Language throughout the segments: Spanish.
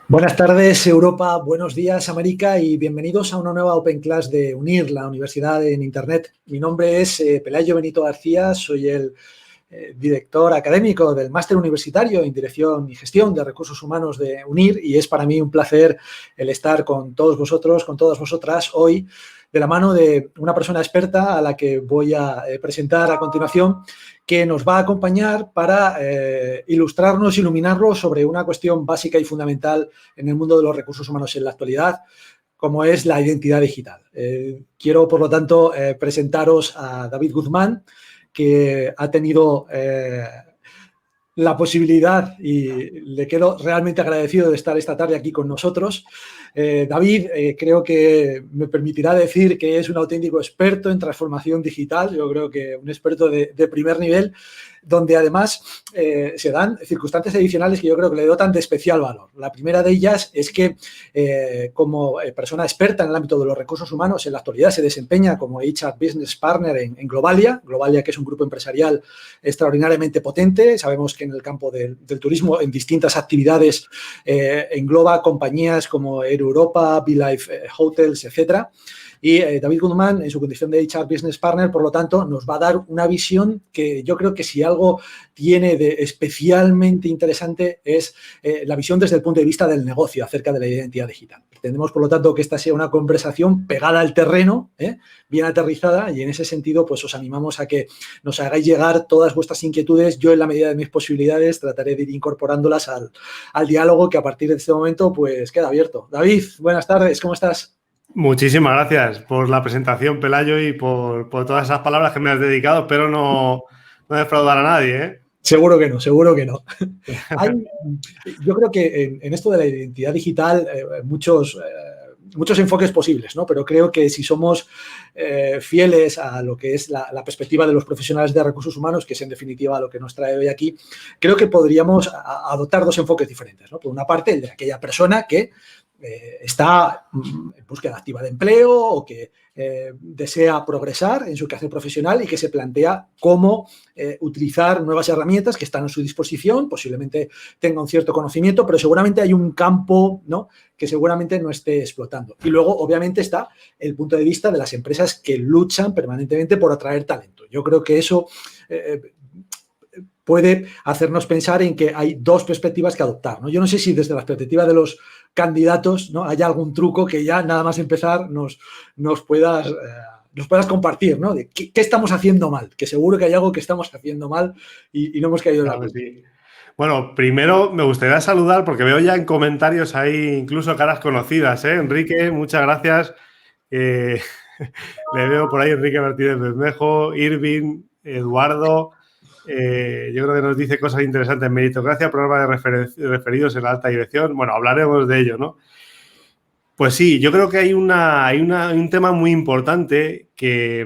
Buenas tardes, Europa. Buenos días, América, y bienvenidos a una nueva Open Class de UNIR, la Universidad en Internet. Mi nombre es Pelayo Benito García, soy el director académico del Máster Universitario en Dirección y Gestión de Recursos Humanos de UNIR, y es para mí un placer el estar con todos vosotros, con todas vosotras hoy, de la mano de una persona experta a la que voy a presentar a continuación, que nos va a acompañar para ilustrarnos, iluminarnos sobre una cuestión básica y fundamental en el mundo de los recursos humanos en la actualidad, como es la identidad digital. Quiero, por lo tanto, presentaros a David Guzmán, que ha tenido la posibilidad, y le quedo realmente agradecido de estar esta tarde aquí con nosotros. David, creo que me permitirá decir que es un auténtico experto en transformación digital. Yo creo que un experto de primer nivel, donde además se dan circunstancias adicionales que yo creo que le dotan de especial valor. La primera de ellas es que como persona experta en el ámbito de los recursos humanos, en la actualidad se desempeña como HR Business Partner en Globalia, que es un grupo empresarial extraordinariamente potente. Sabemos que en el campo del turismo, en distintas actividades, engloba compañías como Air Europa, BeLife Hotels, etcétera. Y David Guzmán, en su condición de HR Business Partner, por lo tanto, nos va a dar una visión que yo creo que si algo tiene de especialmente interesante es la visión desde el punto de vista del negocio acerca de la identidad digital. Pretendemos, por lo tanto, que esta sea una conversación pegada al terreno, bien aterrizada, y en ese sentido, pues os animamos a que nos hagáis llegar todas vuestras inquietudes. Yo, en la medida de mis posibilidades, trataré de ir incorporándolas al diálogo, que a partir de este momento pues queda abierto. David, buenas tardes, ¿cómo estás? Muchísimas gracias por la presentación, Pelayo, y por todas esas palabras que me has dedicado. Espero no defraudar a nadie, ¿eh? Seguro que no, seguro que no. Yo creo que en esto de la identidad digital muchos enfoques posibles, ¿no? Pero creo que si somos fieles a lo que es la perspectiva de los profesionales de recursos humanos, que es en definitiva lo que nos trae hoy aquí, creo que podríamos adoptar dos enfoques diferentes, ¿no? Por una parte, el de aquella persona que está en búsqueda activa de empleo o que desea progresar en su quehacer profesional y que se plantea cómo utilizar nuevas herramientas que están a su disposición. Posiblemente tenga un cierto conocimiento, pero seguramente hay un campo, ¿no?, que seguramente no esté explotando. Y luego, obviamente, está el punto de vista de las empresas que luchan permanentemente por atraer talento. Yo creo que eso puede hacernos pensar en que hay dos perspectivas que adoptar, ¿no? Yo no sé si desde la perspectiva de los candidatos, ¿no?, hay algún truco que ya nada más empezar nos puedas compartir, ¿no? De qué estamos haciendo mal, que seguro que hay algo que estamos haciendo mal y no hemos caído en la cuenta. Sí. Bueno, primero me gustaría saludar, porque veo ya en comentarios ahí incluso caras conocidas, ¿eh? Enrique, muchas gracias. Le veo por ahí Enrique Martínez Bermejo, Irving, Eduardo. Yo creo que nos dice cosas interesantes. Meritocracia, programa de referidos en la alta dirección. Bueno, hablaremos de ello, ¿no? Pues sí, yo creo que hay un tema muy importante que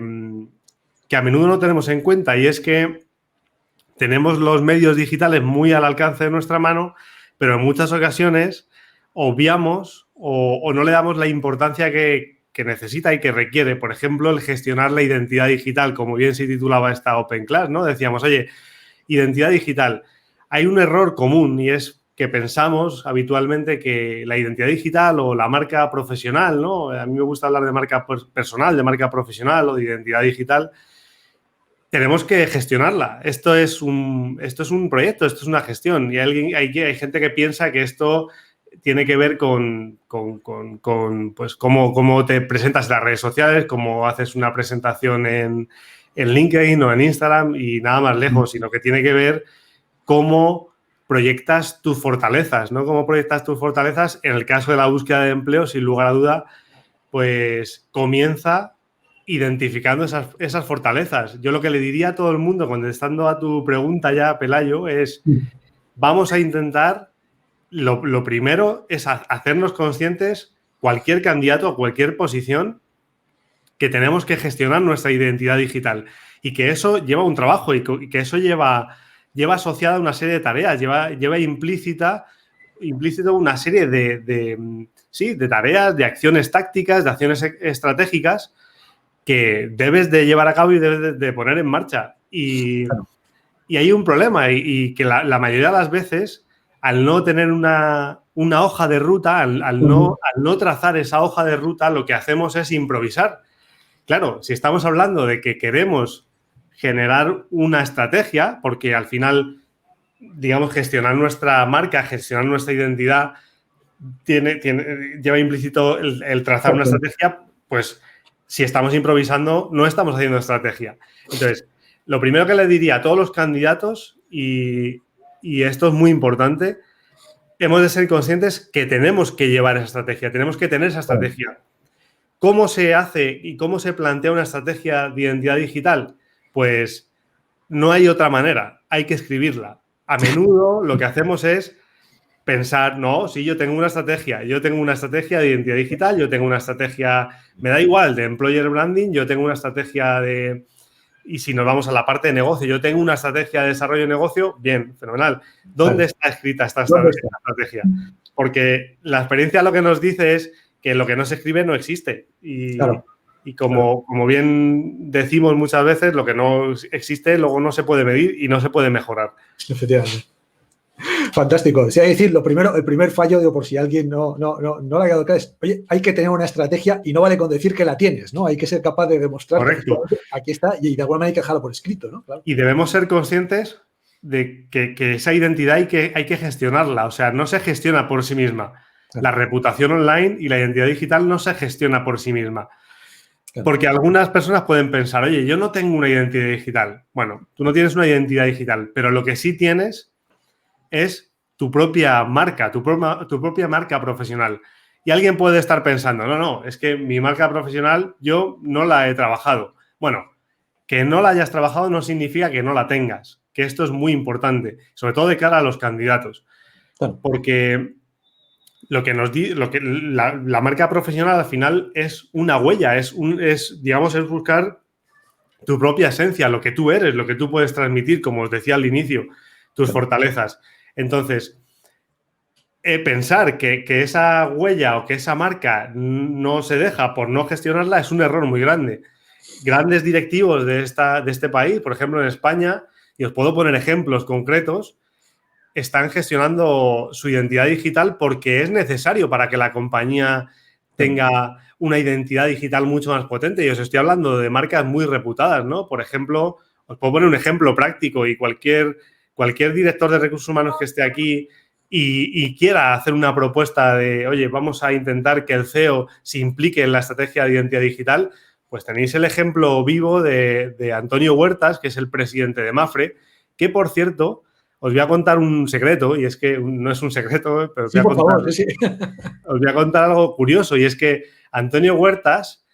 a menudo no tenemos en cuenta, y es que tenemos los medios digitales muy al alcance de nuestra mano, pero en muchas ocasiones obviamos o no le damos la importancia que necesita y que requiere. Por ejemplo, el gestionar la identidad digital, como bien se titulaba esta Open Class, ¿no? Decíamos, oye, identidad digital. Hay un error común, y es que pensamos habitualmente que la identidad digital o la marca profesional, ¿no? A mí me gusta hablar de marca personal, de marca profesional o de identidad digital. Tenemos que gestionarla. Esto es un proyecto, esto es una gestión. Y hay gente que piensa que esto tiene que ver con pues, cómo te presentas en las redes sociales, cómo haces una presentación en LinkedIn o en Instagram, y nada más lejos, sino que tiene que ver cómo proyectas tus fortalezas, ¿no? Cómo proyectas tus fortalezas. En el caso de la búsqueda de empleo, sin lugar a duda, pues comienza identificando esas fortalezas. Yo lo que le diría a todo el mundo, contestando a tu pregunta ya, Pelayo, es vamos a intentar, lo primero es hacernos conscientes, cualquier candidato o cualquier posición, que tenemos que gestionar nuestra identidad digital, y que eso lleva un trabajo, y que eso lleva asociada una serie de tareas, lleva implícito una serie de tareas, de acciones tácticas, de acciones estratégicas que debes de llevar a cabo y debes de poner en marcha. Y hay un problema, y que la mayoría de las veces al no tener una hoja de ruta, al no trazar esa hoja de ruta, lo que hacemos es improvisar. Claro, si estamos hablando de que queremos generar una estrategia, porque al final, digamos, gestionar nuestra marca, gestionar nuestra identidad, lleva implícito el trazar una estrategia, pues si estamos improvisando, no estamos haciendo estrategia. Entonces, lo primero que le diría a todos los candidatos, y esto es muy importante, hemos de ser conscientes que tenemos que llevar esa estrategia, tenemos que tener esa estrategia. ¿Cómo se hace y cómo se plantea una estrategia de identidad digital? Pues no hay otra manera, hay que escribirla. A menudo lo que hacemos es pensar, no, si yo tengo una estrategia de identidad digital, yo tengo una estrategia, me da igual, de employer branding, yo tengo una estrategia de... Y si nos vamos a la parte de negocio, yo tengo una estrategia de desarrollo de negocio, bien, fenomenal. ¿Dónde está escrita esta estrategia? Porque la experiencia lo que nos dice es que lo que no se escribe no existe. Y como bien decimos muchas veces, lo que no existe luego no se puede medir y no se puede mejorar. Efectivamente. Fantástico. O sea, es decir, el primer fallo, digo, por si alguien no le ha quedado claro, es, oye, hay que tener una estrategia y no vale con decir que la tienes, ¿no? Hay que ser capaz de demostrar que aquí está y de alguna manera hay que dejarlo por escrito, ¿no? Claro. Y debemos ser conscientes de que esa identidad hay que gestionarla. O sea, no se gestiona por sí misma. Claro. La reputación online y la identidad digital no se gestiona por sí misma. Claro. Porque algunas personas pueden pensar, oye, yo no tengo una identidad digital. Bueno, tú no tienes una identidad digital, pero lo que sí tienes es tu propia marca, tu propia marca profesional. Y alguien puede estar pensando, no, es que mi marca profesional yo no la he trabajado. Bueno, que no la hayas trabajado no significa que no la tengas, que esto es muy importante, sobre todo de cara a los candidatos. Claro. Porque la marca profesional al final es una huella, es buscar tu propia esencia, lo que tú eres, lo que tú puedes transmitir, como os decía al inicio, tus fortalezas. Entonces, pensar que esa huella o que esa marca no se deja por no gestionarla es un error muy grande. Grandes directivos de este país, por ejemplo en España, y os puedo poner ejemplos concretos, están gestionando su identidad digital porque es necesario para que la compañía tenga una identidad digital mucho más potente. Y os estoy hablando de marcas muy reputadas, ¿no? Por ejemplo, os puedo poner un ejemplo práctico y cualquier director de recursos humanos que esté aquí y quiera hacer una propuesta de, oye, vamos a intentar que el CEO se implique en la estrategia de identidad digital, pues tenéis el ejemplo vivo de Antonio Huertas, que es el presidente de Mapfre, que, por cierto, os voy a contar un secreto, y es que no es un secreto, pero os voy a contar algo curioso, y es que Antonio Huertas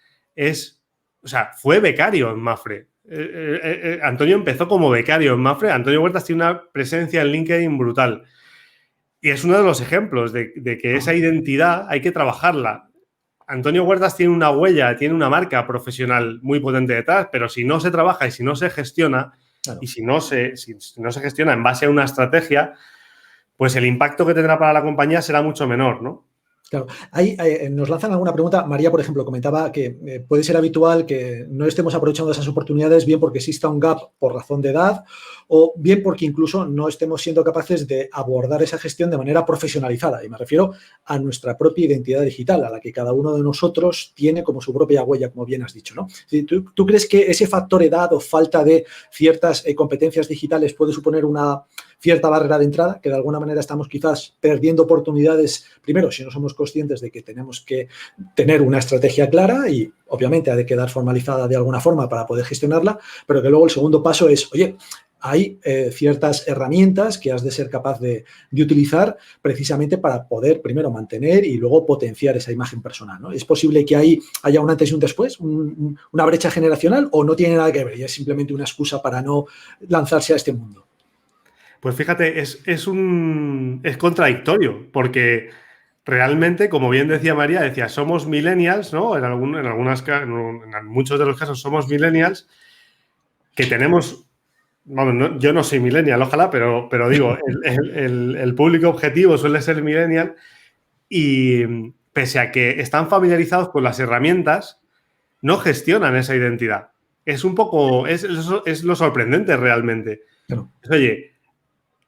fue becario en Mapfre. Antonio empezó como becario en Mapfre. Antonio Huertas tiene una presencia en LinkedIn brutal. Y es uno de los ejemplos de que esa identidad hay que trabajarla. Antonio Huertas tiene una huella, tiene una marca profesional muy potente detrás, pero si no se trabaja y si no se gestiona, claro, y si no se gestiona en base a una estrategia, pues el impacto que tendrá para la compañía será mucho menor, ¿no? Claro. Ahí nos lanzan alguna pregunta. María, por ejemplo, comentaba que puede ser habitual que no estemos aprovechando esas oportunidades, bien porque exista un gap por razón de edad o bien porque incluso no estemos siendo capaces de abordar esa gestión de manera profesionalizada. Y me refiero a nuestra propia identidad digital, a la que cada uno de nosotros tiene como su propia huella, como bien has dicho, ¿no? ¿Tú crees que ese factor edad o falta de ciertas competencias digitales puede suponer una cierta barrera de entrada, que de alguna manera estamos quizás perdiendo oportunidades, primero, si no somos conscientes de que tenemos que tener una estrategia clara y obviamente ha de quedar formalizada de alguna forma para poder gestionarla, pero que luego el segundo paso es, oye, hay ciertas herramientas que has de ser capaz de utilizar precisamente para poder primero mantener y luego potenciar esa imagen personal, ¿no? ¿Es posible que ahí haya un antes y un después, una brecha generacional o no tiene nada que ver y es simplemente una excusa para no lanzarse a este mundo? Pues fíjate, es contradictorio, porque realmente, como bien decía María, somos millennials, ¿no? En muchos de los casos somos millennials que tenemos, vamos, yo no soy millennial, ojalá, pero digo, el público objetivo suele ser millennial y pese a que están familiarizados con las herramientas, no gestionan esa identidad. Es un poco, es lo sorprendente realmente. Claro. Oye,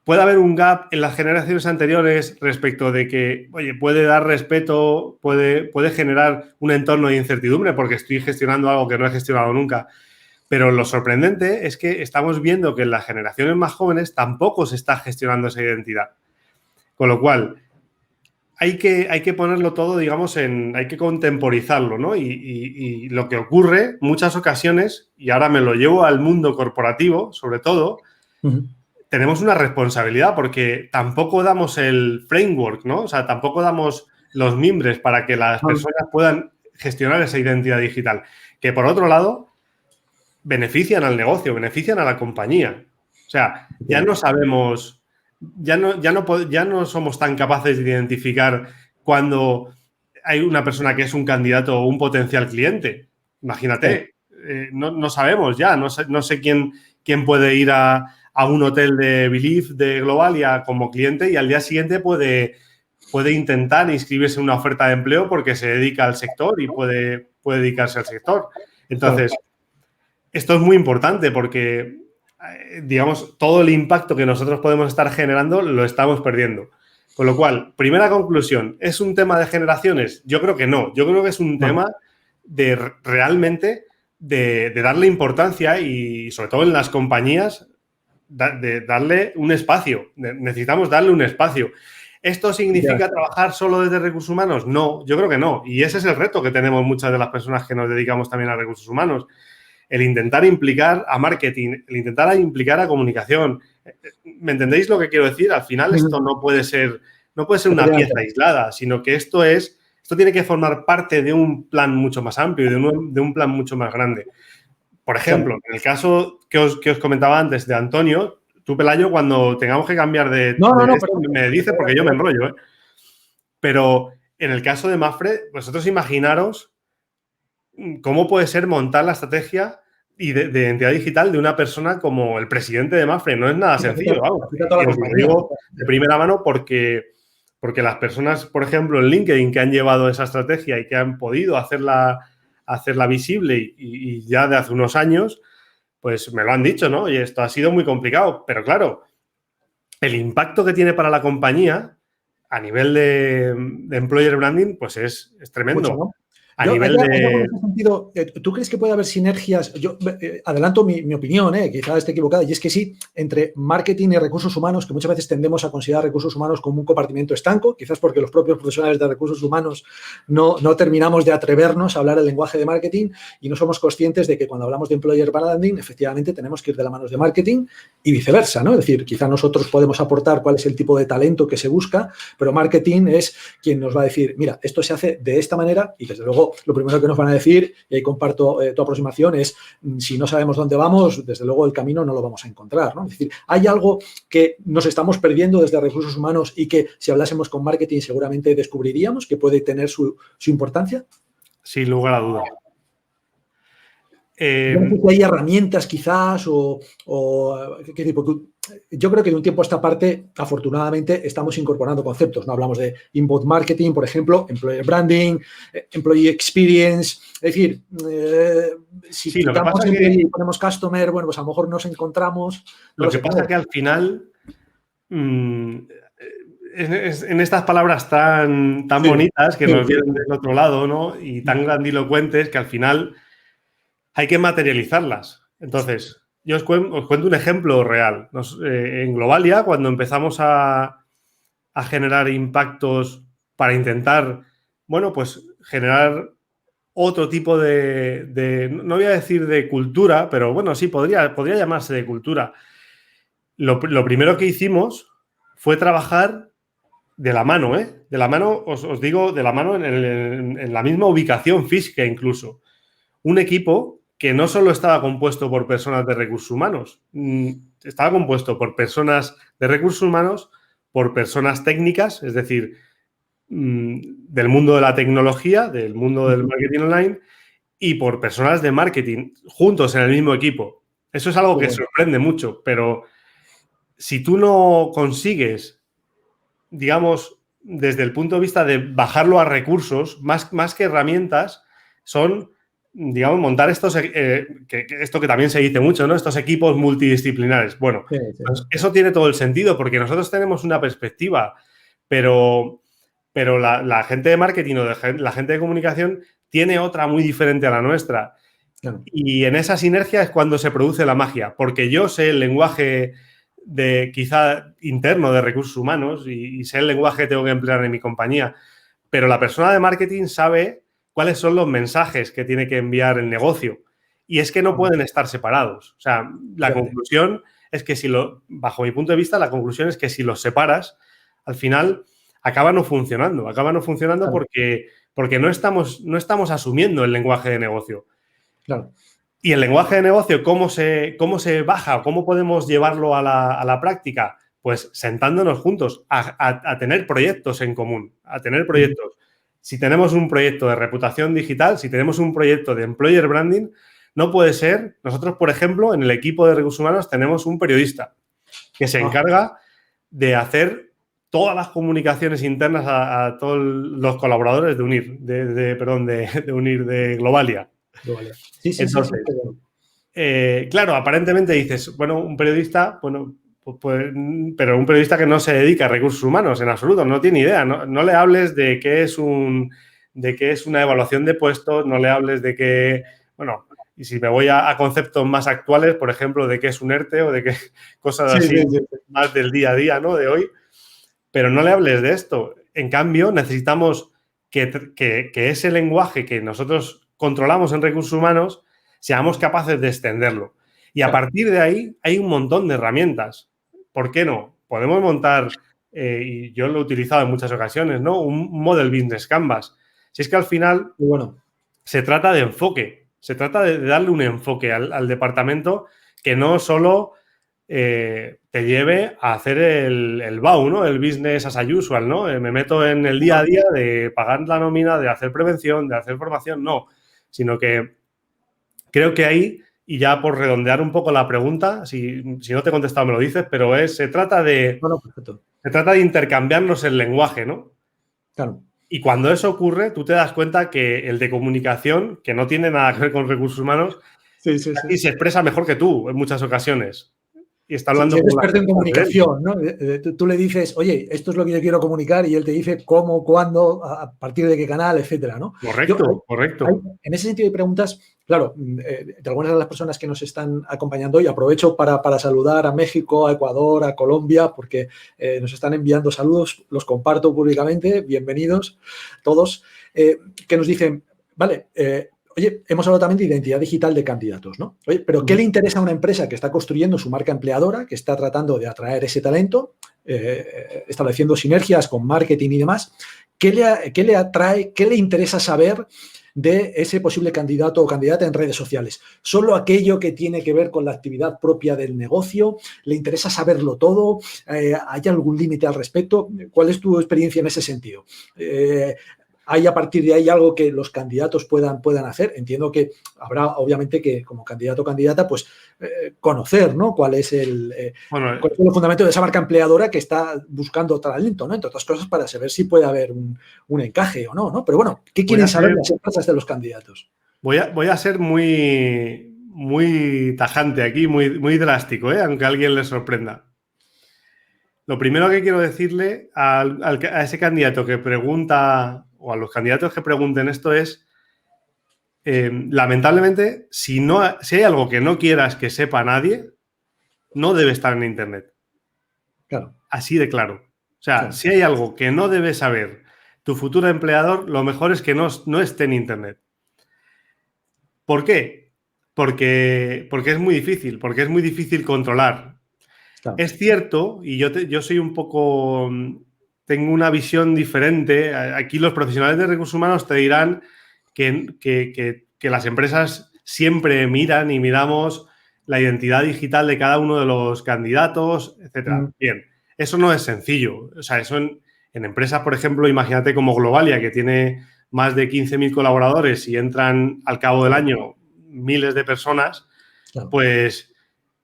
puede haber un gap en las generaciones anteriores respecto de que, oye, puede dar respeto, puede generar un entorno de incertidumbre porque estoy gestionando algo que no he gestionado nunca. Pero lo sorprendente es que estamos viendo que en las generaciones más jóvenes tampoco se está gestionando esa identidad. Con lo cual, hay que ponerlo todo, digamos, hay que contemporizarlo, ¿no? Y lo que ocurre muchas ocasiones, y ahora me lo llevo al mundo corporativo, sobre todo, tenemos una responsabilidad porque tampoco damos el framework, ¿no? O sea, tampoco damos los mimbres para que las personas puedan gestionar esa identidad digital. Que, por otro lado, benefician al negocio, benefician a la compañía. O sea, ya no sabemos, ya no somos tan capaces de identificar cuando hay una persona que es un candidato o un potencial cliente. Imagínate, no sabemos ya, no sé quién puede ir a un hotel de Believe de Globalia como cliente y al día siguiente puede intentar inscribirse en una oferta de empleo porque se dedica al sector y puede dedicarse al sector. Entonces, esto es muy importante porque, digamos, todo el impacto que nosotros podemos estar generando lo estamos perdiendo. Con lo cual, primera conclusión, ¿es un tema de generaciones? Yo creo que no. Yo creo que es un tema de realmente de darle importancia y, sobre todo en las compañías, de darle un espacio. Necesitamos darle un espacio. ¿Esto significa trabajar solo desde recursos humanos? No, yo creo que no. Y ese es el reto que tenemos muchas de las personas que nos dedicamos también a recursos humanos. El intentar implicar a marketing, el intentar implicar a comunicación. ¿Me entendéis lo que quiero decir? Al final esto no puede ser una pieza aislada, sino que esto tiene que formar parte de un plan mucho más amplio y de un plan mucho más grande. Por ejemplo, en el caso que os comentaba antes de Antonio, tú, Pelayo, cuando tengamos que cambiar me dices porque yo me enrollo, ¿eh? Pero en el caso de Mapfre, vosotros imaginaros cómo puede ser montar la estrategia y de identidad digital de una persona como el presidente de Mapfre. No es nada sencillo, vamos. Y os lo digo de primera mano porque las personas, por ejemplo, en LinkedIn que han llevado esa estrategia y que han podido hacerla visible y ya de hace unos años, pues me lo han dicho, ¿no? Y esto ha sido muy complicado. Pero claro, el impacto que tiene para la compañía a nivel de employer branding, pues es tremendo. Mucho, ¿no? En ese sentido, ¿tú crees que puede haber sinergias? Yo adelanto mi opinión, quizás esté equivocada, y es que sí, entre marketing y recursos humanos, que muchas veces tendemos a considerar recursos humanos como un compartimento estanco, quizás porque los propios profesionales de recursos humanos no terminamos de atrevernos a hablar el lenguaje de marketing y no somos conscientes de que cuando hablamos de employer branding, efectivamente tenemos que ir de la mano de marketing y viceversa, ¿no? Es decir, quizás nosotros podemos aportar cuál es el tipo de talento que se busca, pero marketing es quien nos va a decir, mira, esto se hace de esta manera y desde luego lo primero que nos van a decir, y ahí comparto tu aproximación, es si no sabemos dónde vamos, desde luego el camino no lo vamos a encontrar, ¿no? Es decir, hay algo que nos estamos perdiendo desde recursos humanos y que si hablásemos con marketing seguramente descubriríamos que puede tener su importancia. Sin lugar a duda. Yo no sé si hay herramientas quizás ¿qué tipo? Yo creo que de un tiempo a esta parte, afortunadamente, estamos incorporando conceptos. No hablamos de inbound marketing, por ejemplo, employer branding, employee experience. Es decir, si quitamos employee y ponemos customer, bueno, pues a lo mejor nos encontramos. Lo que pasa es que al final, en estas palabras tan bonitas que nos vienen del otro lado, ¿no? Y tan grandilocuentes que al final hay que materializarlas. Entonces, yo os cuento un ejemplo real. En Globalia, cuando empezamos a generar impactos para intentar, bueno, pues generar otro tipo de no voy a decir de cultura, pero bueno, sí, podría llamarse de cultura. Lo primero que hicimos fue trabajar de la mano, ¿eh? De la mano, os digo, de la mano en la misma ubicación física incluso. Un equipo que no solo estaba compuesto por personas de recursos humanos, estaba compuesto por personas de recursos humanos, por personas técnicas, es decir, del mundo de la tecnología, del mundo del marketing online, y por personas de marketing, juntos en el mismo equipo. Eso es algo que sorprende mucho, pero si tú no consigues, digamos, desde el punto de vista de bajarlo a recursos, más que herramientas, son digamos, montar esto que también se dice mucho, ¿no? Estos equipos multidisciplinares. Bueno, sí. Pues eso tiene todo el sentido porque nosotros tenemos una perspectiva, pero la gente de marketing o la gente de comunicación tiene otra muy diferente a la nuestra. Claro. Y en esa sinergia es cuando se produce la magia, porque yo sé el lenguaje quizá interno de recursos humanos y sé el lenguaje que tengo que emplear en mi compañía, pero la persona de marketing sabe cuáles son los mensajes que tiene que enviar el negocio. Y es que no pueden estar separados. O sea, la conclusión es que bajo mi punto de vista, la conclusión es que si los separas, al final acaba no funcionando. Claro. Porque no estamos asumiendo el lenguaje de negocio. Claro. Y el lenguaje de negocio, ¿cómo se baja? ¿Cómo podemos llevarlo a la práctica? Pues sentándonos juntos a tener proyectos en común, a tener proyectos. Si tenemos un proyecto de reputación digital, si tenemos un proyecto de employer branding, no puede ser. Nosotros, por ejemplo, en el equipo de recursos humanos tenemos un periodista que se encarga de hacer todas las comunicaciones internas a todos los colaboradores de UNIR, de UNIR, de Globalia. Sí. Entonces, claro, aparentemente dices, bueno, un periodista, bueno, pero un periodista que no se dedica a recursos humanos en absoluto, no tiene idea, no le hables de qué es una evaluación de puestos, no le hables de qué, bueno, y si me voy a conceptos más actuales, por ejemplo, de qué es un ERTE o de qué cosas así más del día a día, ¿no? De hoy, pero no le hables de esto. En cambio, necesitamos que ese lenguaje que nosotros controlamos en recursos humanos seamos capaces de extenderlo. Y a partir de ahí hay un montón de herramientas. ¿Por qué no? Podemos montar, y yo lo he utilizado en muchas ocasiones, ¿no? Un Model Business Canvas. Si es que al final se trata de enfoque, se trata de darle un enfoque al departamento que no solo te lleve a hacer el BAU, ¿no? El business as usual, ¿no? Me meto en el día a día de pagar la nómina, de hacer prevención, de hacer formación, no. Sino que creo que ahí, y ya por redondear un poco la pregunta, si no te he contestado me lo dices, pero se trata de intercambiarnos el lenguaje, ¿no? Claro. Y cuando eso ocurre, tú te das cuenta que el de comunicación, que no tiene nada que ver con recursos humanos, y se expresa mejor que tú en muchas ocasiones. Y está hablando es experto en comunicación, ¿no? Tú le dices, oye, esto es lo que yo quiero comunicar y él te dice cómo, cuándo, a partir de qué canal, etcétera, ¿no? Correcto. En ese sentido de preguntas, claro, de algunas de las personas que nos están acompañando hoy, aprovecho para saludar a México, a Ecuador, a Colombia, porque nos están enviando saludos, los comparto públicamente, bienvenidos todos, que nos dicen, vale, oye, hemos hablado también de identidad digital de candidatos, ¿no? Oye, pero ¿qué le interesa a una empresa que está construyendo su marca empleadora, que está tratando de atraer ese talento, estableciendo sinergias con marketing y demás? ¿Qué le atrae, qué le interesa saber de ese posible candidato o candidata en redes sociales? ¿Solo aquello que tiene que ver con la actividad propia del negocio? ¿Le interesa saberlo todo? ¿Hay algún límite al respecto? ¿Cuál es tu experiencia en ese sentido? ¿Hay a partir de ahí algo que los candidatos puedan hacer? Entiendo que habrá, obviamente, que como candidato o candidata, pues conocer, ¿no? ¿Cuál es el fundamento de esa marca empleadora que está buscando talento, ¿no? Entre otras cosas, para saber si puede haber un encaje o no, ¿no? Pero bueno, ¿qué quieren saber las empresas de los candidatos? Voy a ser muy, muy tajante aquí, muy, muy drástico, aunque a alguien le sorprenda. Lo primero que quiero decirle a ese candidato que pregunta, o a los candidatos que pregunten esto es, lamentablemente, si hay algo que no quieras que sepa nadie, no debe estar en Internet. Claro. Así de claro. O sea, si hay algo que no debe saber tu futuro empleador, lo mejor es que no esté en Internet. ¿Por qué? Porque es muy difícil controlar. Claro. Es cierto, y yo soy un poco, tengo una visión diferente. Aquí los profesionales de recursos humanos te dirán que las empresas siempre miran y miramos la identidad digital de cada uno de los candidatos, etcétera. Bien, eso no es sencillo. O sea, eso en empresas, por ejemplo, imagínate como Globalia, que tiene más de 15.000 colaboradores y entran al cabo del año miles de personas, pues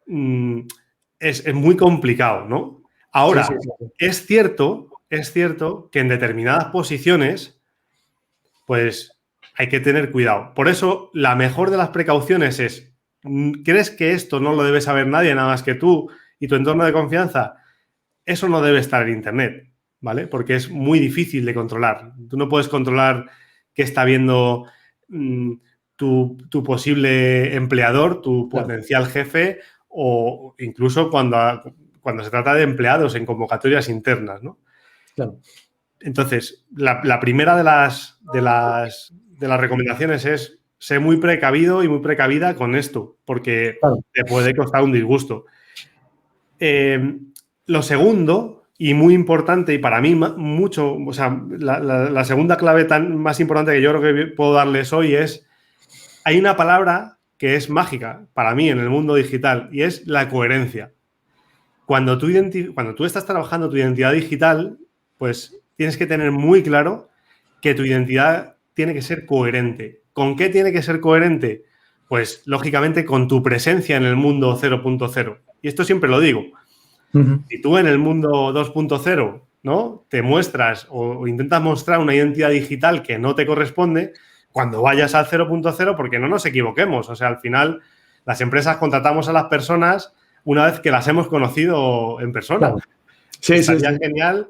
es muy complicado, ¿no? Ahora, es cierto que en determinadas posiciones, pues hay que tener cuidado. Por eso, la mejor de las precauciones es, ¿crees que esto no lo debe saber nadie nada más que tú y tu entorno de confianza? Eso no debe estar en Internet, ¿vale? Porque es muy difícil de controlar. Tú no puedes controlar qué está viendo tu posible empleador, tu potencial jefe, o incluso cuando se trata de empleados en convocatorias internas, ¿no? Claro. Entonces, la primera de las recomendaciones es ser muy precavido y muy precavida con esto, porque te puede costar un disgusto. Lo segundo, y muy importante, y para mí mucho, o sea, la segunda clave más importante que yo creo que puedo darles hoy es, hay una palabra que es mágica para mí en el mundo digital y es la coherencia. Cuando tú estás trabajando tu identidad digital, pues tienes que tener muy claro que tu identidad tiene que ser coherente. ¿Con qué tiene que ser coherente? Pues, lógicamente, con tu presencia en el mundo 0.0. Y esto siempre lo digo. Si tú en el mundo 2.0, ¿no?, te muestras o intentas mostrar una identidad digital que no te corresponde, cuando vayas al 0.0, porque no nos equivoquemos. O sea, al final, las empresas contratamos a las personas una vez que las hemos conocido en persona. Claro. Sí, Estaría genial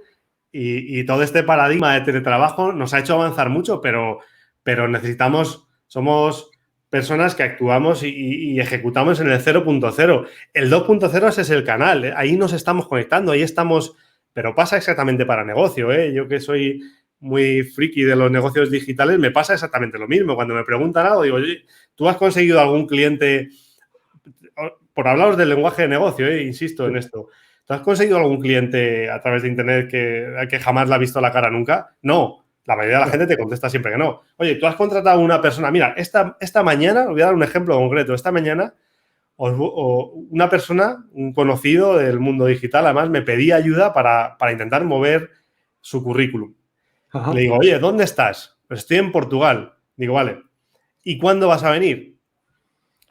y todo este paradigma de teletrabajo nos ha hecho avanzar mucho, pero somos personas que actuamos y ejecutamos en el 0.0. El 2.0 ese es el canal, ¿eh? Ahí nos estamos conectando, ahí estamos, pero pasa exactamente para negocio, ¿eh? Yo que soy muy friki de los negocios digitales, me pasa exactamente lo mismo. Cuando me preguntan algo, digo, oye, ¿tú has conseguido algún cliente? Por hablaros del lenguaje de negocio, insisto en esto. ¿Tú has conseguido algún cliente a través de Internet que jamás le ha visto la cara nunca? No. La mayoría de la gente te contesta siempre que no. Oye, tú has contratado a una persona. Mira, esta mañana, os voy a dar un ejemplo concreto. Esta mañana, una persona, un conocido del mundo digital, además, me pedía ayuda para intentar mover su currículum. Le digo, oye, ¿dónde estás? Pues estoy en Portugal. Digo, vale. ¿Y cuándo vas a venir?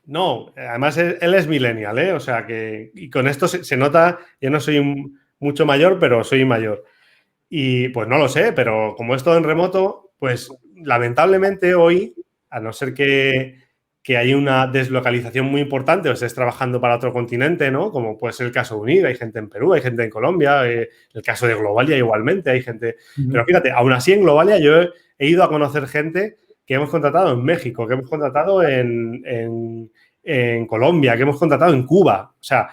No, además él es millennial, ¿eh? O sea que, y con esto se nota, yo no soy mucho mayor, pero soy mayor. Y pues no lo sé, pero como es todo en remoto, pues lamentablemente hoy, a no ser que hay una deslocalización muy importante o estés trabajando para otro continente, ¿no? Como puede ser el caso de Unir, hay gente en Perú, hay gente en Colombia, el caso de Globalia igualmente, hay gente... Pero fíjate, aún así en Globalia yo he ido a conocer gente que hemos contratado en México, que hemos contratado en Colombia, que hemos contratado en Cuba. O sea,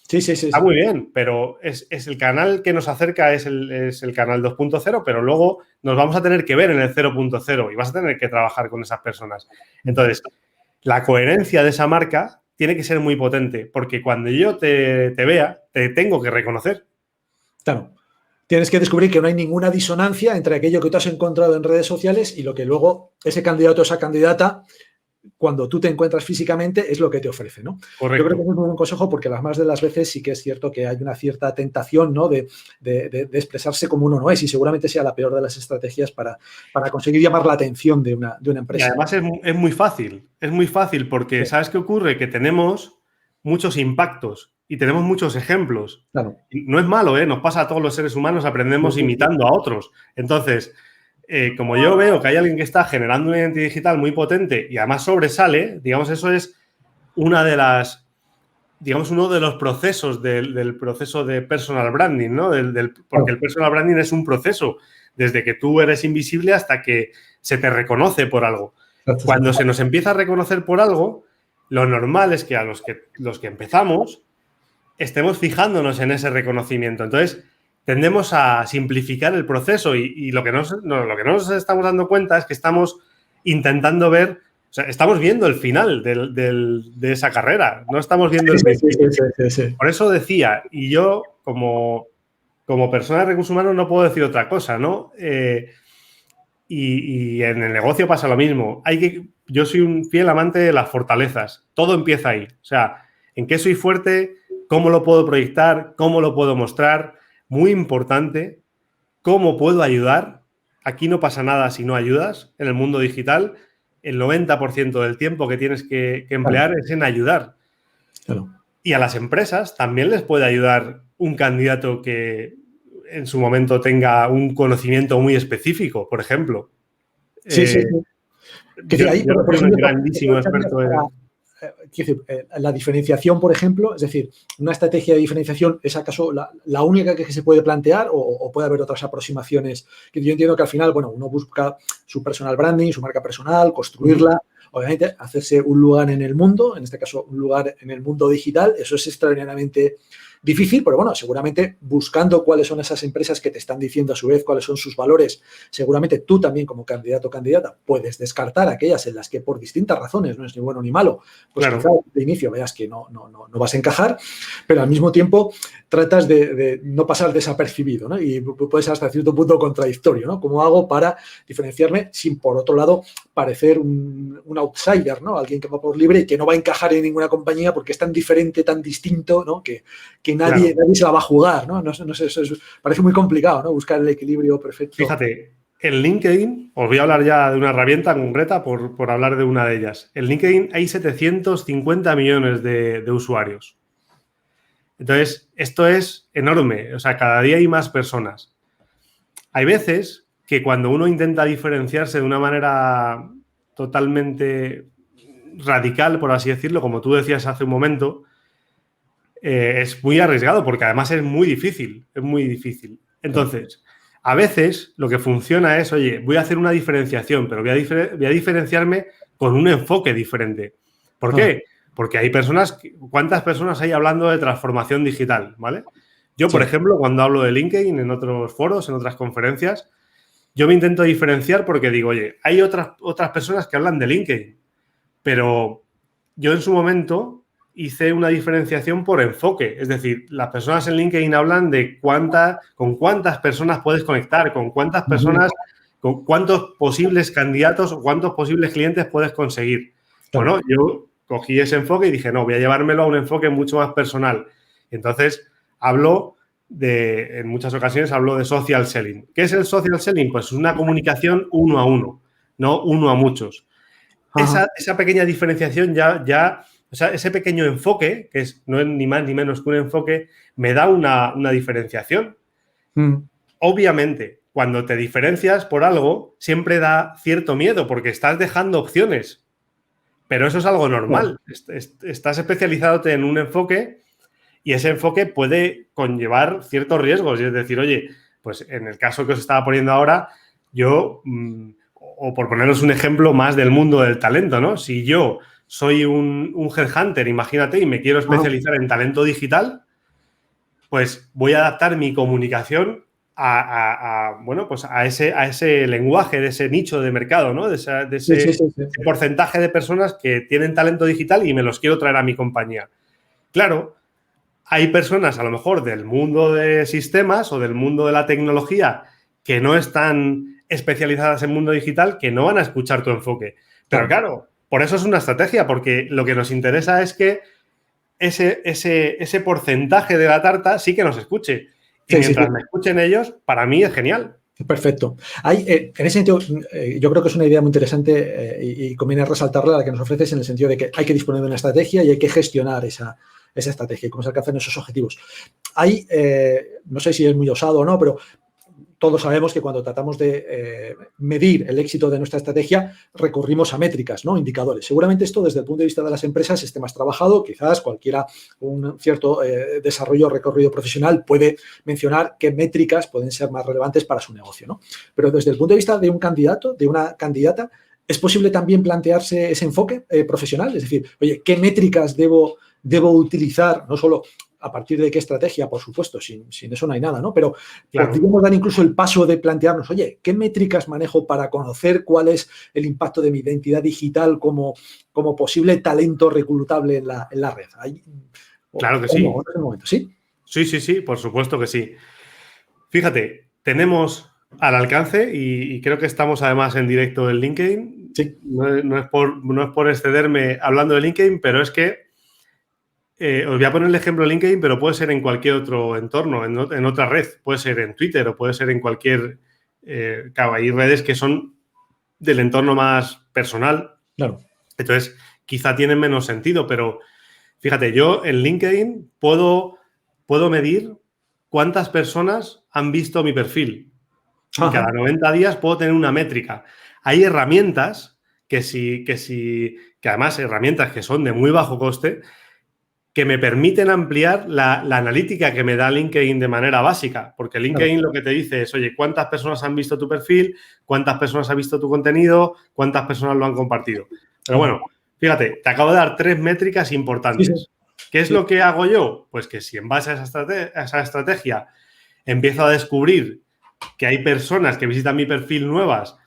sí. Está muy bien, pero es el canal que nos acerca, es el canal 2.0, pero luego nos vamos a tener que ver en el 0.0 y vas a tener que trabajar con esas personas. Entonces, la coherencia de esa marca tiene que ser muy potente, porque cuando yo te vea, te tengo que reconocer. Claro. Tienes que descubrir que no hay ninguna disonancia entre aquello que tú has encontrado en redes sociales y lo que luego ese candidato o esa candidata, cuando tú te encuentras físicamente, es lo que te ofrece, ¿no? Correcto. Yo creo que es un buen consejo porque las más de las veces sí que es cierto que hay una cierta tentación, ¿no?, de expresarse como uno no es, y seguramente sea la peor de las estrategias para conseguir llamar la atención de una empresa. Y además es muy fácil porque sí. ¿Sabes qué ocurre? Que tenemos muchos impactos y tenemos muchos ejemplos. Claro. No es malo, ¿eh? Nos pasa a todos los seres humanos, aprendemos imitando a otros. Entonces, como yo veo que hay alguien que está generando una identidad digital muy potente y además sobresale, digamos, eso es uno de los procesos del proceso de personal branding, ¿no? Porque el personal branding es un proceso, desde que tú eres invisible hasta que se te reconoce por algo. Cuando se nos empieza a reconocer por algo, lo normal es que a los que empezamos estemos fijándonos en ese reconocimiento. Entonces, tendemos a simplificar el proceso y lo que no nos estamos dando cuenta es que estamos intentando ver, o sea, estamos viendo el final de esa carrera, no estamos viendo el principio. Sí. Por eso decía, y yo como persona de recursos humanos no puedo decir otra cosa, ¿no? Y en el negocio pasa lo mismo. Yo soy un fiel amante de las fortalezas. Todo empieza ahí. O sea, ¿en qué soy fuerte? ¿Cómo lo puedo proyectar? ¿Cómo lo puedo mostrar? Muy importante, ¿cómo puedo ayudar? Aquí no pasa nada si no ayudas. En el mundo digital, el 90% del tiempo que tienes que emplear es en ayudar. Claro. Y a las empresas también les puede ayudar un candidato que en su momento tenga un conocimiento muy específico, por ejemplo. Sí. Yo no soy un grandísimo experto en... La diferenciación, por ejemplo, es decir, una estrategia de diferenciación es acaso la única que se puede plantear o puede haber otras aproximaciones. Que yo entiendo que al final, bueno, uno busca su personal branding, su marca personal, construirla, obviamente hacerse un lugar en el mundo, en este caso un lugar en el mundo digital, eso es extraordinariamente difícil, pero bueno, seguramente buscando cuáles son esas empresas que te están diciendo a su vez cuáles son sus valores, seguramente tú también como candidato o candidata puedes descartar aquellas en las que por distintas razones, no es ni bueno ni malo, pues Claro. quizá de inicio veas que no vas a encajar, pero al mismo tiempo tratas de no pasar desapercibido, ¿no? Y puede ser hasta cierto punto contradictorio, ¿no? ¿Cómo hago para diferenciarme sin, por otro lado, parecer un outsider, ¿no? Alguien que va por libre y que no va a encajar en ninguna compañía porque es tan diferente, tan distinto, ¿no? Que nadie se la va a jugar, ¿no? No sé, eso parece muy complicado, ¿no? Buscar el equilibrio perfecto. Fíjate, en LinkedIn, os voy a hablar ya de una herramienta concreta por hablar de una de ellas. En LinkedIn hay 750 millones de usuarios. Entonces, esto es enorme. O sea, cada día hay más personas. Hay veces que cuando uno intenta diferenciarse de una manera totalmente radical, por así decirlo, como tú decías hace un momento, es muy arriesgado porque además es muy difícil. Es muy difícil. Entonces, a veces lo que funciona es, oye, voy a hacer una diferenciación, pero voy a diferenciarme con un enfoque diferente. ¿Por qué? Porque hay personas, ¿cuántas personas hay hablando de transformación digital? ¿Vale? Yo, por ejemplo, cuando hablo de LinkedIn en otros foros, en otras conferencias, yo me intento diferenciar porque digo, oye, hay otras personas que hablan de LinkedIn, pero yo en su momento hice una diferenciación por enfoque. Es decir, las personas en LinkedIn hablan de con cuántas personas puedes conectar, con cuántas personas, con cuántos posibles candidatos o cuántos posibles clientes puedes conseguir. Claro. Bueno, yo cogí ese enfoque y dije, no, voy a llevármelo a un enfoque mucho más personal. Entonces, en muchas ocasiones hablo de social selling. ¿Qué es el social selling? Pues es una comunicación uno a uno, no uno a muchos. Esa pequeña diferenciación o sea, ese pequeño enfoque, que no es ni más ni menos que un enfoque, me da una diferenciación. Obviamente, cuando te diferencias por algo, siempre da cierto miedo porque estás dejando opciones. Pero eso es algo normal. Estás especializándote en un enfoque y ese enfoque puede conllevar ciertos riesgos. Y es decir, oye, pues en el caso que os estaba poniendo ahora, yo, o por poneros un ejemplo más del mundo del talento, ¿no? Si yo soy un headhunter, imagínate, y me quiero especializar en talento digital, pues voy a adaptar mi comunicación a ese lenguaje, de ese nicho de mercado, ¿no? De ese porcentaje de personas que tienen talento digital y me los quiero traer a mi compañía. Claro, hay personas a lo mejor del mundo de sistemas o del mundo de la tecnología que no están especializadas en mundo digital que no van a escuchar tu enfoque. Pero claro, por eso es una estrategia, porque lo que nos interesa es que ese porcentaje de la tarta sí que nos escuche. Y mientras me escuchen ellos, para mí es genial. Perfecto. En ese sentido, yo creo que es una idea muy interesante y conviene resaltarla, la que nos ofreces, en el sentido de que hay que disponer de una estrategia y hay que gestionar esa estrategia y cómo se alcanzan esos objetivos. No sé si es muy osado o no, pero todos sabemos que cuando tratamos de medir el éxito de nuestra estrategia, recurrimos a métricas, ¿no? Indicadores. Seguramente esto, desde el punto de vista de las empresas, esté más trabajado. Quizás cualquiera con un cierto desarrollo o recorrido profesional puede mencionar qué métricas pueden ser más relevantes para su negocio, ¿no? Pero desde el punto de vista de un candidato, de una candidata, ¿es posible también plantearse ese enfoque profesional? Es decir, oye, ¿qué métricas debo utilizar? No solo a partir de qué estrategia, por supuesto, sin eso no hay nada, ¿no? Pero podríamos dar incluso el paso de plantearnos, oye, ¿qué métricas manejo para conocer cuál es el impacto de mi identidad digital como posible talento reclutable en la red? Claro que sí. En ese momento, ¿sí? Sí, por supuesto que sí. Fíjate, tenemos al alcance y creo que estamos además en directo en LinkedIn. Sí. No es por excederme hablando de LinkedIn, pero es que os voy a poner el ejemplo de LinkedIn, pero puede ser en cualquier otro entorno, en otra red. Puede ser en Twitter o puede ser en cualquier... claro, hay redes que son del entorno más personal. Claro. Entonces, quizá tienen menos sentido, pero fíjate, yo en LinkedIn puedo medir cuántas personas han visto mi perfil. Y cada 90 días puedo tener una métrica. Hay herramientas que además herramientas que son de muy bajo coste, que me permiten ampliar la analítica que me da LinkedIn de manera básica. Porque LinkedIn lo que te dice es, oye, ¿cuántas personas han visto tu perfil? ¿Cuántas personas han visto tu contenido? ¿Cuántas personas lo han compartido? Pero bueno, fíjate, te acabo de dar 3 métricas importantes. Sí, sí. ¿Qué es lo que hago yo? Pues que si en base a esa estrategia empiezo a descubrir que hay personas que visitan mi perfil nuevas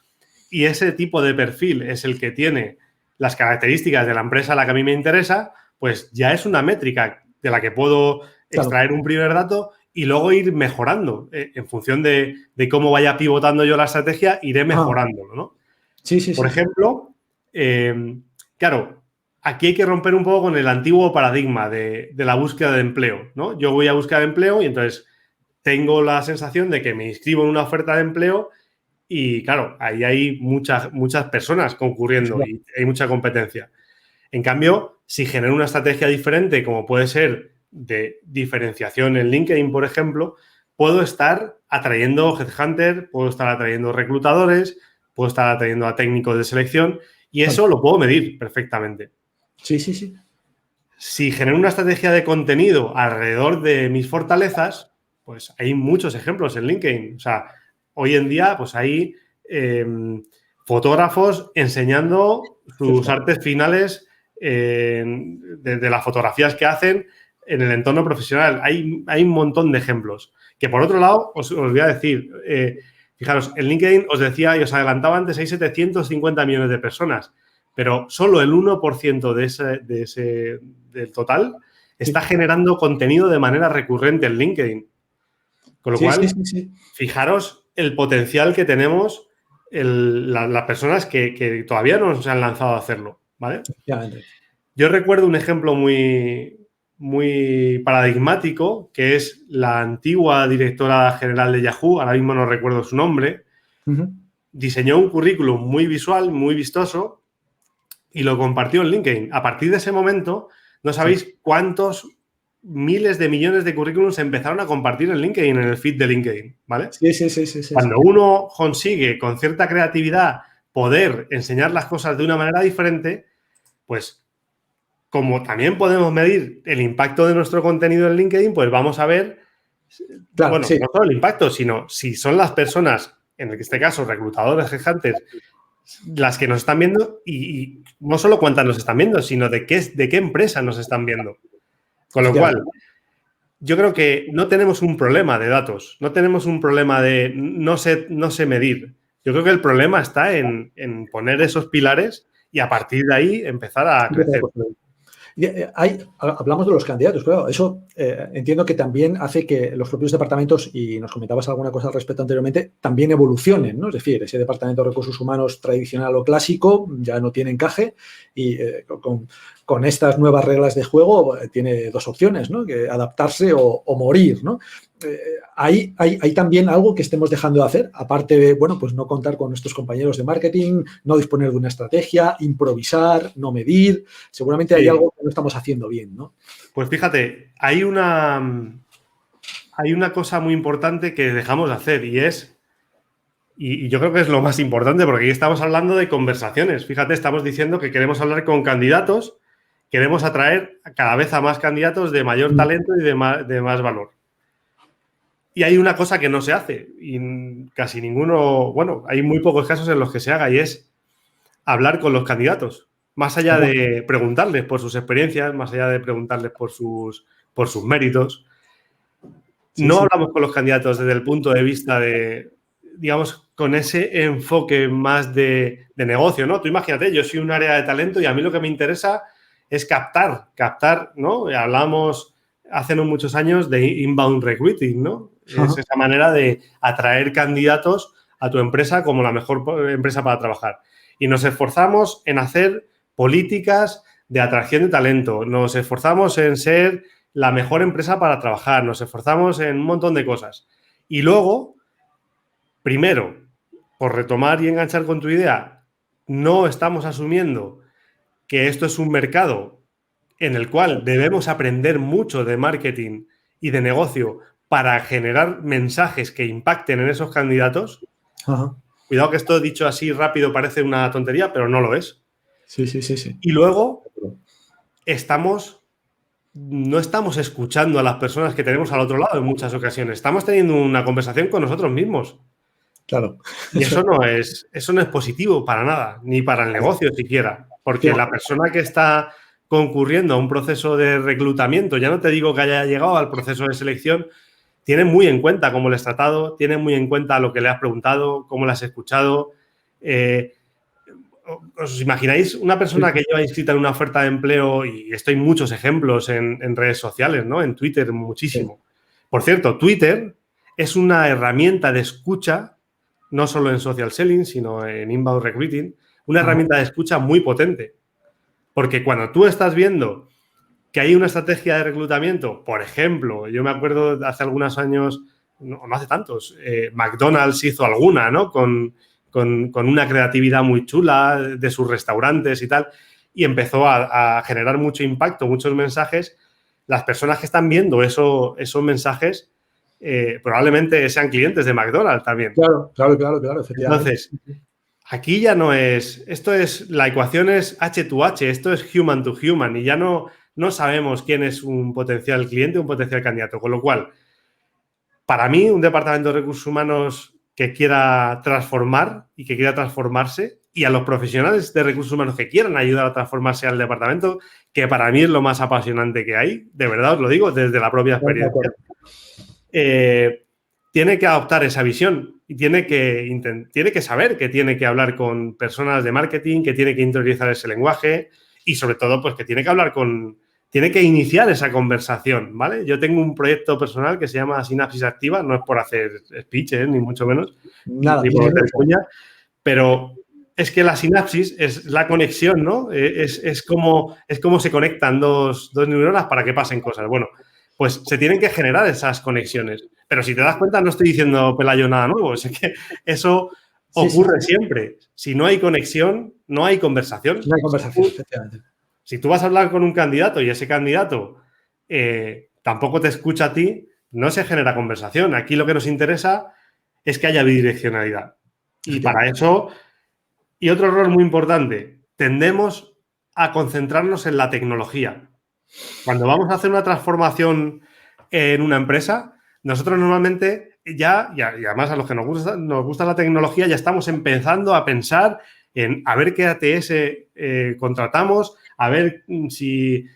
y ese tipo de perfil es el que tiene las características de la empresa a la que a mí me interesa, pues ya es una métrica de la que puedo extraer un primer dato y luego ir mejorando. En función de cómo vaya pivotando yo la estrategia, iré mejorándolo, ¿no? Sí. Por ejemplo, claro, aquí hay que romper un poco con el antiguo paradigma de la búsqueda de empleo, ¿no? Yo voy a buscar empleo y entonces tengo la sensación de que me inscribo en una oferta de empleo y, claro, ahí hay muchas personas concurriendo y hay mucha competencia. En cambio, si genero una estrategia diferente, como puede ser de diferenciación en LinkedIn, por ejemplo, puedo estar atrayendo headhunter, puedo estar atrayendo reclutadores, puedo estar atrayendo a técnicos de selección y eso lo puedo medir perfectamente. Sí. Si genero una estrategia de contenido alrededor de mis fortalezas, pues hay muchos ejemplos en LinkedIn. O sea, hoy en día pues hay fotógrafos enseñando sus artes finales de las fotografías que hacen en el entorno profesional. Hay un montón de ejemplos. Que por otro lado, os voy a decir, fijaros, en LinkedIn os decía y os adelantaba antes, hay 750 millones de personas, pero solo el 1% del total está generando contenido de manera recurrente en LinkedIn. Con lo cual, fijaros el potencial que tenemos las personas que todavía no se han lanzado a hacerlo, ¿vale? Yo recuerdo un ejemplo muy paradigmático, que es la antigua directora general de Yahoo, ahora mismo no recuerdo su nombre, diseñó un currículum muy visual, muy vistoso, y lo compartió en LinkedIn. A partir de ese momento, no sabéis cuántos miles de millones de currículums empezaron a compartir en LinkedIn, en el feed de LinkedIn, ¿vale? Sí. Cuando uno consigue con cierta creatividad poder enseñar las cosas de una manera diferente, pues como también podemos medir el impacto de nuestro contenido en LinkedIn, pues vamos a ver, no solo el impacto, sino si son las personas, en este caso reclutadores, headhunters, las que nos están viendo y no solo cuántas nos están viendo, sino de qué empresa nos están viendo. Con lo cual, yo creo que no tenemos un problema de datos, no tenemos un problema de no sé medir. Yo creo que el problema está en poner esos pilares y a partir de ahí empezar a crecer. Hablamos de los candidatos, claro. Eso entiendo que también hace que los propios departamentos, y nos comentabas alguna cosa al respecto anteriormente, también evolucionen, ¿no? Es decir, ese departamento de recursos humanos tradicional o clásico ya no tiene encaje y con estas nuevas reglas de juego tiene dos opciones, ¿no? Que adaptarse o morir, ¿no? ¿Hay también algo que estemos dejando de hacer? Aparte de, bueno, pues no contar con nuestros compañeros de marketing, no disponer de una estrategia, improvisar, no medir. Seguramente hay algo que no estamos haciendo bien, ¿no? Pues fíjate, hay una cosa muy importante que dejamos de hacer y es, y yo creo que es lo más importante porque aquí estamos hablando de conversaciones. Fíjate, estamos diciendo que queremos hablar con candidatos, queremos atraer cada vez a más candidatos de mayor talento y de más valor. Y hay una cosa que no se hace y casi ninguno, bueno, hay muy pocos casos en los que se haga y es hablar con los candidatos. Más allá de preguntarles por sus experiencias, más allá de preguntarles por sus méritos, no hablamos con los candidatos desde el punto de vista de, digamos, con ese enfoque más de negocio, ¿no? Tú imagínate, yo soy un área de talento y a mí lo que me interesa es captar, ¿no? Hablamos hace no muchos años de inbound recruiting, ¿no? Es esa manera de atraer candidatos a tu empresa como la mejor empresa para trabajar. Y nos esforzamos en hacer políticas de atracción de talento, nos esforzamos en ser la mejor empresa para trabajar, nos esforzamos en un montón de cosas. Y luego, primero, por retomar y enganchar con tu idea, no estamos asumiendo que esto es un mercado en el cual debemos aprender mucho de marketing y de negocio para generar mensajes que impacten en esos candidatos. Cuidado que esto dicho así rápido parece una tontería, pero no lo es. Sí. Y luego no estamos escuchando a las personas que tenemos al otro lado en muchas ocasiones. Estamos teniendo una conversación con nosotros mismos. Claro. Y eso no es positivo para nada, ni para el negocio siquiera. Porque la persona que está concurriendo a un proceso de reclutamiento, ya no te digo que haya llegado al proceso de selección, tiene muy en cuenta cómo le has tratado, tiene muy en cuenta lo que le has preguntado, cómo le has escuchado. ¿Os imagináis una persona que lleva inscrita en una oferta de empleo? Y esto hay muchos ejemplos en redes sociales, ¿no? En Twitter muchísimo. Sí. Por cierto, Twitter es una herramienta de escucha, no solo en social selling, sino en inbound recruiting, una herramienta de escucha muy potente. Porque cuando tú estás viendo que hay una estrategia de reclutamiento, por ejemplo, yo me acuerdo de hace algunos años, no hace tantos, McDonald's hizo alguna, ¿no? Con una creatividad muy chula de sus restaurantes y tal, y empezó a generar mucho impacto, muchos mensajes. Las personas que están viendo esos mensajes probablemente sean clientes de McDonald's también. Claro, efectivamente. Entonces, aquí ya no es, la ecuación es H2H, esto es human to human, y ya no sabemos quién es un potencial cliente o un potencial candidato. Con lo cual, para mí, un departamento de recursos humanos que quiera transformar y que quiera transformarse, y a los profesionales de recursos humanos que quieran ayudar a transformarse al departamento, que para mí es lo más apasionante que hay, de verdad os lo digo, desde la propia experiencia, tiene que adoptar esa visión y tiene que saber que tiene que hablar con personas de marketing, que tiene que interiorizar ese lenguaje y sobre todo pues que tiene que hablar tiene que iniciar esa conversación, ¿vale? Yo tengo un proyecto personal que se llama Sinapsis Activa, no es por hacer speech, ni mucho menos, nada, ni por hacer cuña, pero es que la sinapsis es la conexión, ¿no? Es como se conectan dos neuronas para que pasen cosas. Bueno, pues se tienen que generar esas conexiones. Pero si te das cuenta, no estoy diciendo, Pelayo, nada nuevo. Es que eso ocurre siempre. Si no hay conexión, no hay conversación. No hay conversación, efectivamente. Si tú vas a hablar con un candidato y ese candidato tampoco te escucha a ti, no se genera conversación. Aquí lo que nos interesa es que haya bidireccionalidad. Y para eso, y otro error muy importante, tendemos a concentrarnos en la tecnología. Cuando vamos a hacer una transformación en una empresa, nosotros normalmente y además a los que nos gusta la tecnología, ya estamos empezando a pensar en a ver qué ATS contratamos, a ver si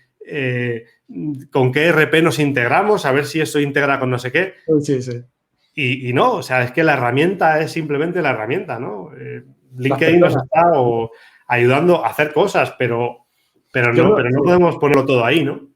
con qué ERP nos integramos, a ver si eso integra con no sé qué. Sí. Y no, o sea, es que la herramienta es simplemente la herramienta, ¿no? LinkedIn nos está ayudando a hacer cosas, pero no podemos ponerlo todo ahí, ¿no?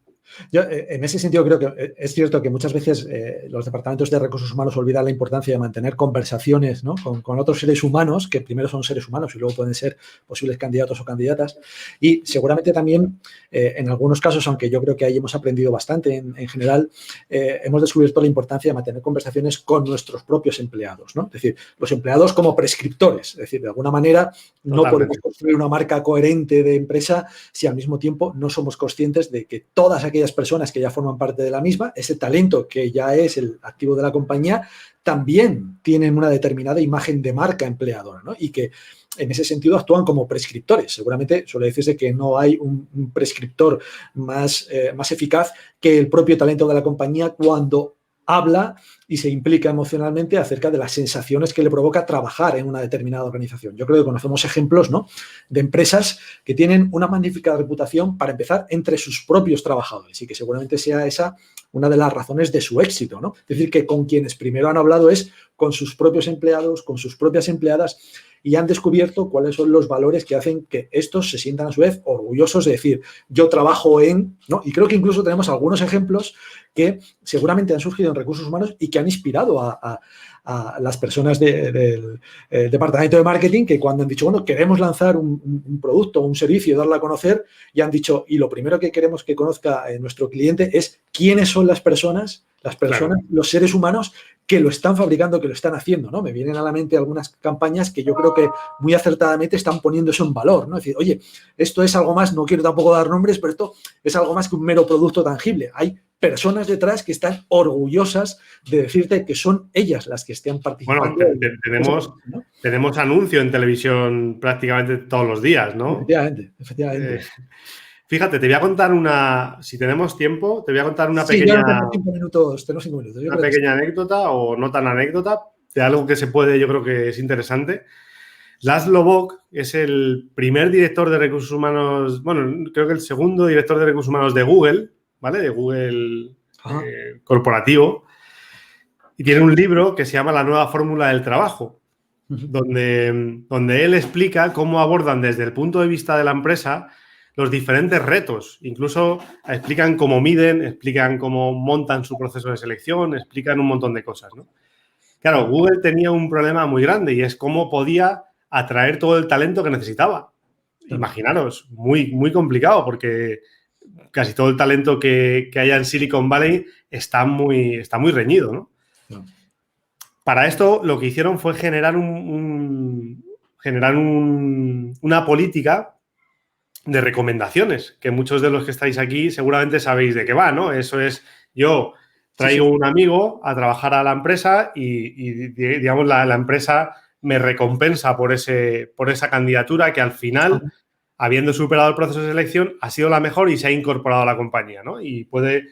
Yo, en ese sentido, creo que es cierto que muchas veces los departamentos de recursos humanos olvidan la importancia de mantener conversaciones, ¿no? con otros seres humanos, que primero son seres humanos y luego pueden ser posibles candidatos o candidatas. Y seguramente también, en algunos casos, aunque yo creo que ahí hemos aprendido bastante en general, hemos descubierto la importancia de mantener conversaciones con nuestros propios empleados, ¿no? Es decir, los empleados como prescriptores. Es decir, de alguna manera no podemos construir una marca coherente de empresa si al mismo tiempo no somos conscientes de que todas aquellas personas que ya forman parte de la misma, ese talento que ya es el activo de la compañía, también tienen una determinada imagen de marca empleadora, ¿no? Y que en ese sentido actúan como prescriptores. Seguramente suele decirse que no hay un prescriptor más eficaz que el propio talento de la compañía cuando habla y se implica emocionalmente acerca de las sensaciones que le provoca trabajar en una determinada organización. Yo creo que conocemos ejemplos, ¿no?, de empresas que tienen una magnífica reputación, para empezar, entre sus propios trabajadores, y que seguramente sea esa una de las razones de su éxito, ¿no? Es decir, que con quienes primero han hablado es con sus propios empleados, con sus propias empleadas, y han descubierto cuáles son los valores que hacen que estos se sientan a su vez orgullosos de decir, yo trabajo en, ¿no? Y creo que incluso tenemos algunos ejemplos que seguramente han surgido en recursos humanos y que han inspirado a las personas del departamento de marketing, que cuando han dicho, bueno, queremos lanzar un producto o un servicio, darlo a conocer, y han dicho, y lo primero que queremos que conozca nuestro cliente es quiénes son las personas, claro, los seres humanos que lo están fabricando, que lo están haciendo, ¿no? Me vienen a la mente algunas campañas que yo creo que muy acertadamente están poniendo eso en valor, ¿no? Es decir, oye, esto es algo más, no quiero tampoco dar nombres, pero esto es algo más que un mero producto tangible. Hay personas detrás que están orgullosas de decirte que son ellas las que estén participando. Bueno, tenemos anuncio en televisión prácticamente todos los días, ¿no? Efectivamente. Fíjate, te voy a contar si tenemos tiempo, te voy a contar una pequeña... Sí, ya tenemos 5 minutos. Una pequeña anécdota o no tan anécdota de algo que se puede, yo creo que es interesante. Laszlo Bock es el primer director de recursos humanos, bueno, creo que el segundo director de recursos humanos de Google, ¿vale? De Google corporativo. Y tiene un libro que se llama La nueva fórmula del trabajo, donde él explica cómo abordan desde el punto de vista de la empresa los diferentes retos. Incluso explican cómo miden, explican cómo montan su proceso de selección, explican un montón de cosas, ¿no? Claro, Google tenía un problema muy grande y es cómo podía atraer todo el talento que necesitaba. Imaginaros, muy, muy complicado porque casi todo el talento que haya en Silicon Valley está muy reñido, ¿no? Para esto lo que hicieron fue generar una política de recomendaciones, que muchos de los que estáis aquí seguramente sabéis de qué va, ¿no? Eso es, yo traigo un amigo a trabajar a la empresa y digamos, la empresa me recompensa por esa candidatura que al final, habiendo superado el proceso de selección, ha sido la mejor y se ha incorporado a la compañía, ¿no? Y puede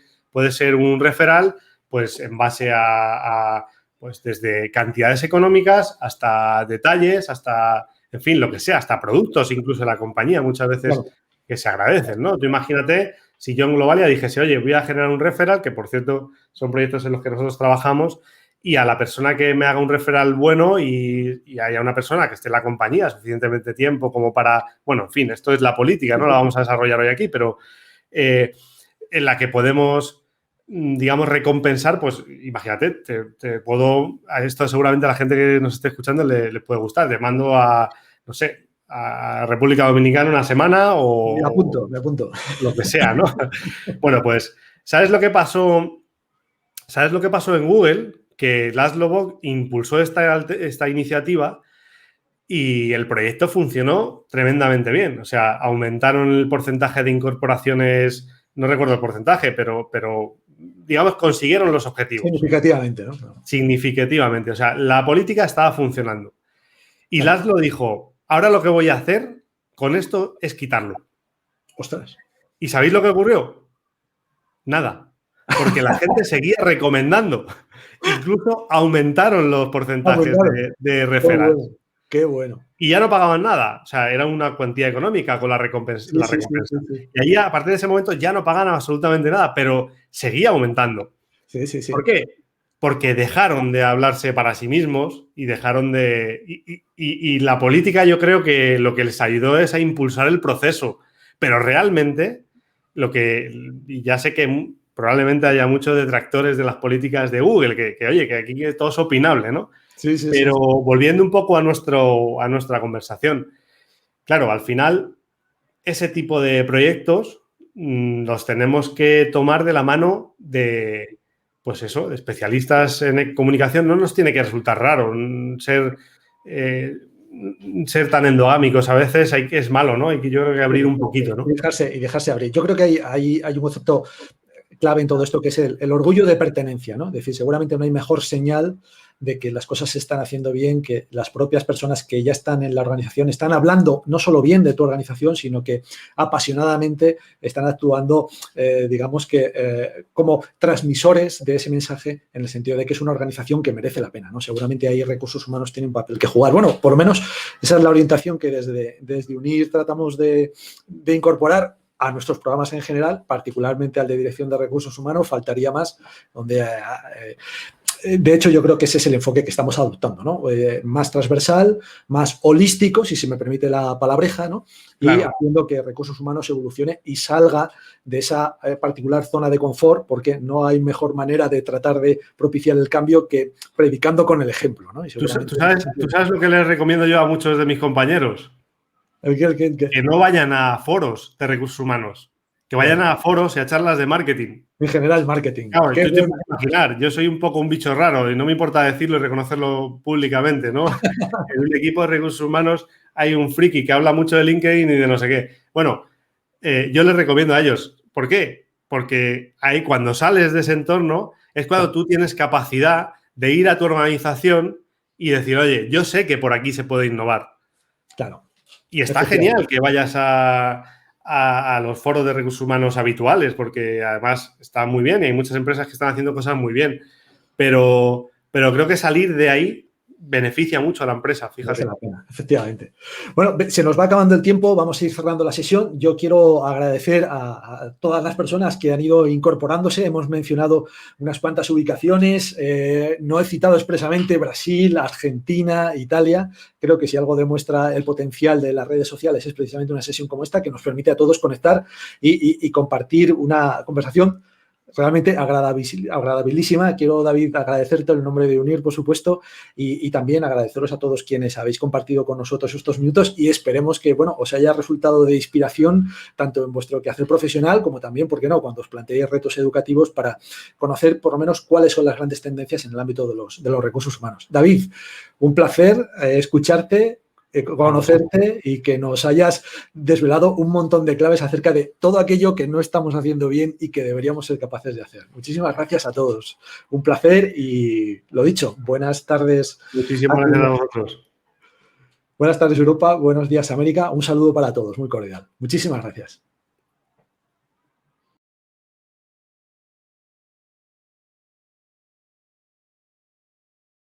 ser un referral, pues, en base a pues, desde cantidades económicas hasta detalles, hasta... En fin, lo que sea, hasta productos incluso de la compañía, muchas veces que se agradecen, ¿no? Tú imagínate si yo en Globalia dijese, oye, voy a generar un referral, que por cierto son proyectos en los que nosotros trabajamos, y a la persona que me haga un referral bueno y haya una persona que esté en la compañía suficientemente tiempo como para... Bueno, en fin, esto es la política, no la vamos a desarrollar hoy aquí, pero en la que podemos, digamos, recompensar, pues imagínate, te puedo... A esto seguramente a la gente que nos esté escuchando le puede gustar. Te mando a, no sé, a República Dominicana una semana o... Me apunto. Lo que sea, ¿no? Bueno, pues, ¿sabes lo que pasó? ¿Sabes lo que pasó en Google? Que Laszlo Bock impulsó esta iniciativa y el proyecto funcionó tremendamente bien. O sea, aumentaron el porcentaje de incorporaciones, no recuerdo el porcentaje, pero digamos, consiguieron los objetivos. Significativamente, ¿no? Significativamente. O sea, la política estaba funcionando. Y Laszlo dijo, ahora lo que voy a hacer con esto es quitarlo. ¡Ostras! ¿Y sabéis lo que ocurrió? Nada. Porque la gente seguía recomendando. Incluso aumentaron los porcentajes de referrals. Qué bueno. Y ya no pagaban nada. O sea, era una cuantía económica con la recompensa. Sí. Y ahí, a partir de ese momento, ya no pagaban absolutamente nada, pero seguía aumentando. Sí. ¿Por qué? Porque dejaron de hablarse para sí mismos y dejaron de... Y la política, yo creo que lo que les ayudó es a impulsar el proceso. Pero realmente, y ya sé que probablemente haya muchos detractores de las políticas de Google, que oye, que aquí todo es opinable, ¿no? Pero volviendo un poco a nuestra conversación, claro, al final ese tipo de proyectos los tenemos que tomar de la mano de, pues eso, de especialistas en comunicación. No nos tiene que resultar raro ser tan endogámicos. A veces es malo, ¿no? Yo creo que abrir un poquito, ¿no? Y dejarse abrir. Yo creo que hay un concepto clave en todo esto que es el orgullo de pertenencia, ¿no? Es decir, seguramente no hay mejor señal de que las cosas se están haciendo bien, que las propias personas que ya están en la organización están hablando no solo bien de tu organización, sino que apasionadamente están actuando, digamos que como transmisores de ese mensaje, en el sentido de que es una organización que merece la pena, ¿no? Seguramente ahí recursos humanos tienen un papel que jugar. Bueno, por lo menos esa es la orientación que desde UNIR tratamos de incorporar a nuestros programas en general, particularmente al de Dirección de Recursos Humanos, faltaría más, donde... de hecho, yo creo que ese es el enfoque que estamos adoptando, ¿no? Más transversal, más holístico, si se me permite la palabreja, ¿no? Claro. Y haciendo que recursos humanos evolucione y salga de esa particular zona de confort, porque no hay mejor manera de tratar de propiciar el cambio que predicando con el ejemplo, ¿no? Y ¿Tú sabes lo que les recomiendo yo a muchos de mis compañeros? ¿El qué? Que no vayan a foros de recursos humanos. que vayan a foros y a charlas de marketing. En general, marketing. Claro, tú te puedes imaginar, yo soy un poco un bicho raro y no me importa decirlo y reconocerlo públicamente, ¿no? En un equipo de recursos humanos hay un friki que habla mucho de LinkedIn y de no sé qué. Bueno, yo les recomiendo a ellos. ¿Por qué? Porque ahí cuando sales de ese entorno es cuando tú tienes capacidad de ir a tu organización y decir, oye, yo sé que por aquí se puede innovar. Claro. Y está genial que vayas a los foros de recursos humanos habituales, porque además está muy bien y hay muchas empresas que están haciendo cosas muy bien. Pero creo que salir de ahí beneficia mucho a la empresa, fíjate. Merece la pena, efectivamente. Bueno, se nos va acabando el tiempo, vamos a ir cerrando la sesión. Yo quiero agradecer a todas las personas que han ido incorporándose. Hemos mencionado unas cuantas ubicaciones. No he citado expresamente Brasil, Argentina, Italia. Creo que si algo demuestra el potencial de las redes sociales es precisamente una sesión como esta, que nos permite a todos conectar y compartir una conversación realmente agradabilísima. Quiero, David, agradecerte el nombre de UNIR, por supuesto, y también agradeceros a todos quienes habéis compartido con nosotros estos minutos y esperemos que, bueno, os haya resultado de inspiración tanto en vuestro quehacer profesional como también, ¿por qué no?, cuando os planteéis retos educativos para conocer por lo menos cuáles son las grandes tendencias en el ámbito de los recursos humanos. David, un placer escucharte, conocerte y que nos hayas desvelado un montón de claves acerca de todo aquello que no estamos haciendo bien y que deberíamos ser capaces de hacer. Muchísimas gracias a todos. Un placer y, lo dicho, buenas tardes. Muchísimas gracias a vosotros. Buenas tardes, Europa. Buenos días, América. Un saludo para todos, muy cordial. Muchísimas gracias.